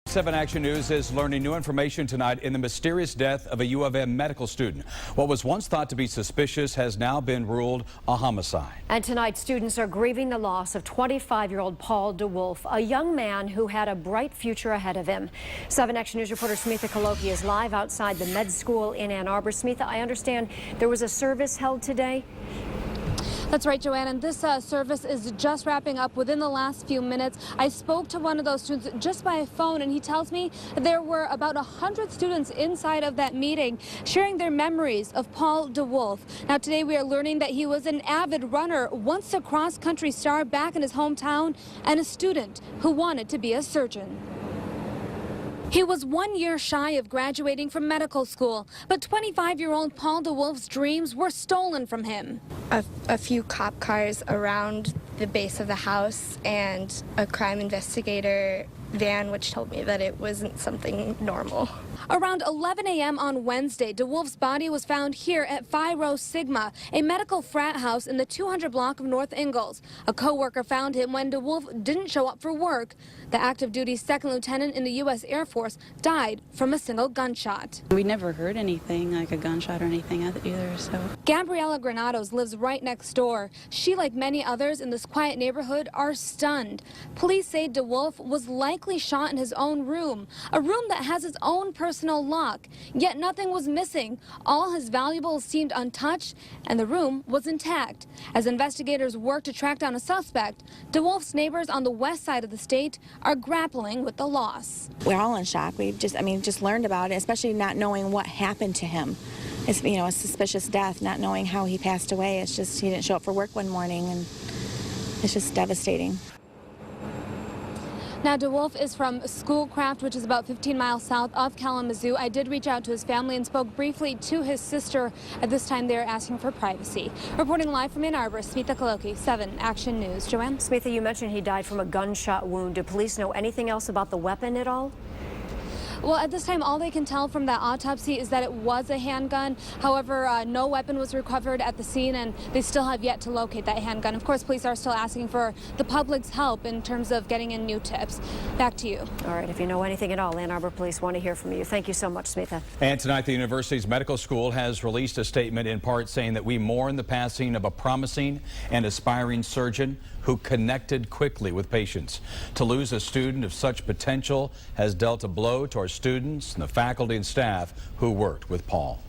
7 Action News is learning new information tonight in the mysterious death of a U of M medical student. What was once thought to be suspicious has now been ruled a homicide. And tonight, students are grieving the loss of 25-year-old Paul DeWolf, a young man who had a bright future ahead of him. 7 Action News reporter Smitha Kaloki is live outside the med school in Ann Arbor. Smitha, I understand there was a service held today? That's right, Joanne, and this service is just wrapping up within the last few minutes. I spoke to one of those students just by phone, and he tells me there were about 100 students inside of that meeting sharing their memories of Paul DeWolf. Now, today we are learning that he was an avid runner, once a cross-country star back in his hometown, and a student who wanted to be a surgeon. He was 1 year shy of graduating from medical school, but 25-year-old Paul DeWolf's dreams were stolen from him. A few cop cars around the base of the house and a crime investigator van, which told me that it wasn't something normal. Around 11 a.m. on Wednesday, DeWolf's body was found here at Phi Rho Sigma, a medical frat house in the 200 block of North Ingalls. A co-worker found him when DeWolf didn't show up for work. The active duty second lieutenant in the U.S. Air Force died from a single gunshot. We never heard anything like a gunshot or anything either, so. Gabriela Granados lives right next door. She, like many others in this quiet neighborhood, are stunned. Police say DeWolf was likely shot in his own room, a room that has its own personal lock. Yet nothing was missing. All his valuables seemed untouched, and the room was intact. As investigators work to track down a suspect, DeWolf's neighbors on the west side of the state are grappling with the loss. We're all in shock. We just learned about it, especially not knowing what happened to him. It's, a suspicious death, not knowing how he passed away. It's just he didn't show up for work one morning, and it's just devastating. Now, DeWolf is from Schoolcraft, which is about 15 miles south of Kalamazoo. I did reach out to his family and spoke briefly to his sister. At this time, they're asking for privacy. Reporting live from Ann Arbor, Smitha Kaloki, 7 Action News. Joanne? Smitha, you mentioned he died from a gunshot wound. Do police know anything else about the weapon at all? Well, at this time, all they can tell from that autopsy is that it was a handgun. However, no weapon was recovered at the scene, and they still have yet to locate that handgun. Of course, police are still asking for the public's help in terms of getting in new tips. Back to you. All right. If you know anything at all, Ann Arbor Police want to hear from you. Thank you so much, Smitha. And tonight, the university's medical school has released a statement in part saying that we mourn the passing of a promising and aspiring surgeon who connected quickly with patients. To lose a student of such potential has dealt a blow to our students and the faculty and staff who worked with Paul.